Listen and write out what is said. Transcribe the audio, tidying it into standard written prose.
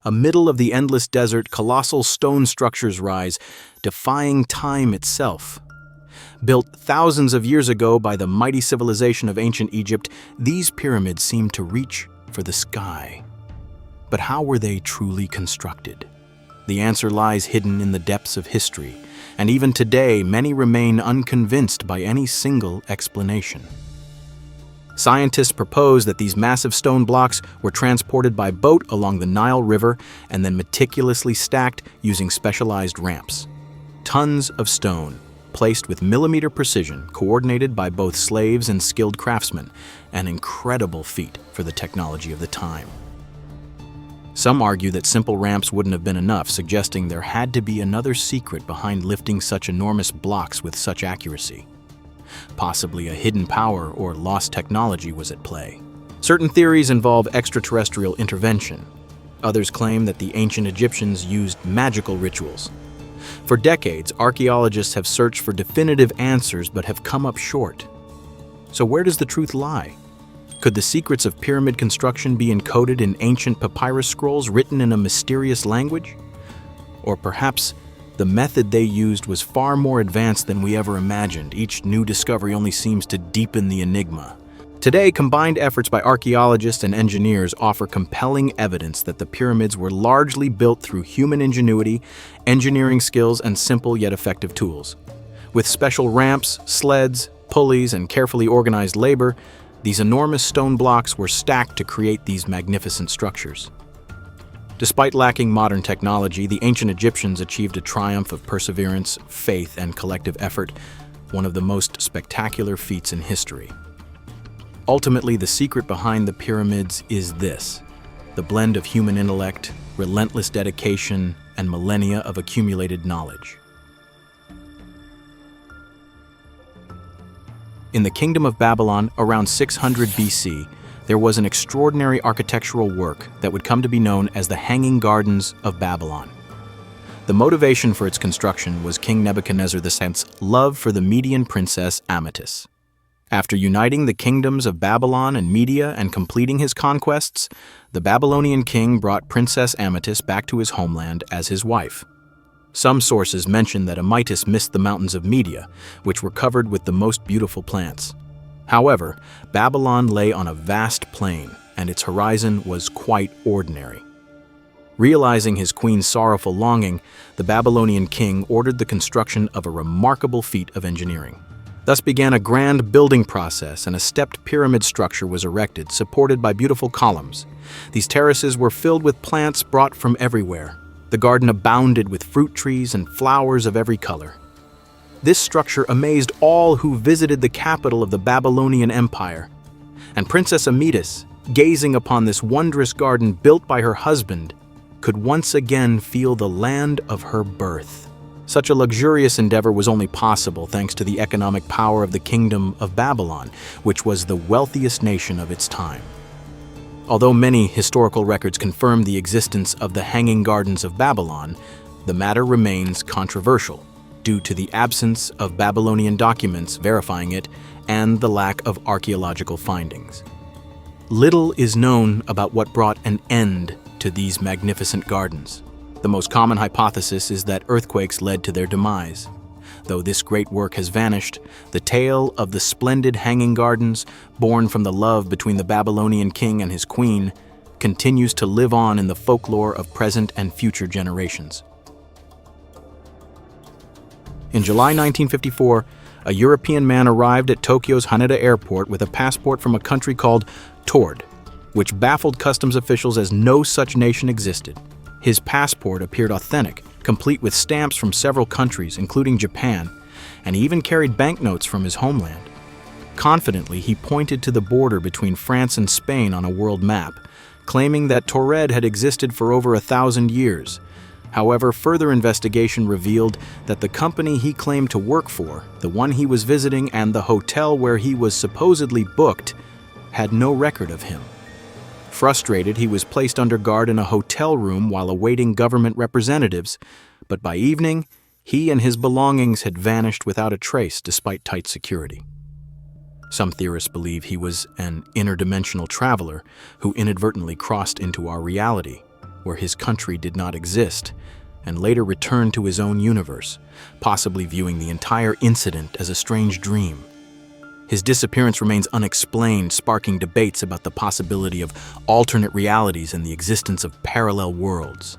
Amidst of the endless desert, colossal stone structures rise, defying time itself. Built thousands of years ago by the mighty civilization of ancient Egypt, these pyramids seem to reach for the sky. But how were they truly constructed? The answer lies hidden in the depths of history, and even today many remain unconvinced by any single explanation. Scientists propose that these massive stone blocks were transported by boat along the Nile River and then meticulously stacked using specialized ramps. Tons of stone, placed with millimeter precision, coordinated by both slaves and skilled craftsmen, an incredible feat for the technology of the time. Some argue that simple ramps wouldn't have been enough, suggesting there had to be another secret behind lifting such enormous blocks with such accuracy. Possibly a hidden power or lost technology was at play. Certain theories involve extraterrestrial intervention. Others claim that the ancient Egyptians used magical rituals. For decades, archaeologists have searched for definitive answers but have come up short. So where does the truth lie? Could the secrets of pyramid construction be encoded in ancient papyrus scrolls written in a mysterious language? Or perhaps the method they used was far more advanced than we ever imagined. Each new discovery only seems to deepen the enigma. Today, combined efforts by archaeologists and engineers offer compelling evidence that the pyramids were largely built through human ingenuity, engineering skills, and simple yet effective tools. With special ramps, sleds, pulleys, and carefully organized labor, these enormous stone blocks were stacked to create these magnificent structures. Despite lacking modern technology, the ancient Egyptians achieved a triumph of perseverance, faith, and collective effort, one of the most spectacular feats in history. Ultimately, the secret behind the pyramids is this: the blend of human intellect, relentless dedication, and millennia of accumulated knowledge. In the Kingdom of Babylon, around 600 BC, there was an extraordinary architectural work that would come to be known as the Hanging Gardens of Babylon. The motivation for its construction was King Nebuchadnezzar II's love for the Median princess Amytis. After uniting the kingdoms of Babylon and Media and completing his conquests, the Babylonian king brought Princess Amytis back to his homeland as his wife. Some sources mention that Amytis missed the mountains of Media, which were covered with the most beautiful plants. However, Babylon lay on a vast plain, and its horizon was quite ordinary. Realizing his queen's sorrowful longing, the Babylonian king ordered the construction of a remarkable feat of engineering. Thus began a grand building process, and a stepped pyramid structure was erected, supported by beautiful columns. These terraces were filled with plants brought from everywhere. The garden abounded with fruit trees and flowers of every color. This structure amazed all who visited the capital of the Babylonian Empire. And Princess Amytis, gazing upon this wondrous garden built by her husband, could once again feel the land of her birth. Such a luxurious endeavor was only possible thanks to the economic power of the Kingdom of Babylon, which was the wealthiest nation of its time. Although many historical records confirm the existence of the Hanging Gardens of Babylon, the matter remains controversial due to the absence of Babylonian documents verifying it and the lack of archaeological findings. Little is known about what brought an end to these magnificent gardens. The most common hypothesis is that earthquakes led to their demise. Though this great work has vanished, the tale of the splendid Hanging Gardens, born from the love between the Babylonian king and his queen, continues to live on in the folklore of present and future generations. In July 1954, a European man arrived at Tokyo's Haneda Airport with a passport from a country called Tord, which baffled customs officials as no such nation existed. His passport appeared authentic, complete with stamps from several countries, including Japan, and he even carried banknotes from his homeland. Confidently, he pointed to the border between France and Spain on a world map, claiming that Taured had existed for over 1,000 years. However, further investigation revealed that the company he claimed to work for, the one he was visiting, and the hotel where he was supposedly booked had no record of him. Frustrated, he was placed under guard in a hotel room while awaiting government representatives, but by evening, he and his belongings had vanished without a trace despite tight security. Some theorists believe he was an interdimensional traveler who inadvertently crossed into our reality. where his country did not exist, and later returned to his own universe, possibly viewing the entire incident as a strange dream. His disappearance remains unexplained, sparking debates about the possibility of alternate realities and the existence of parallel worlds.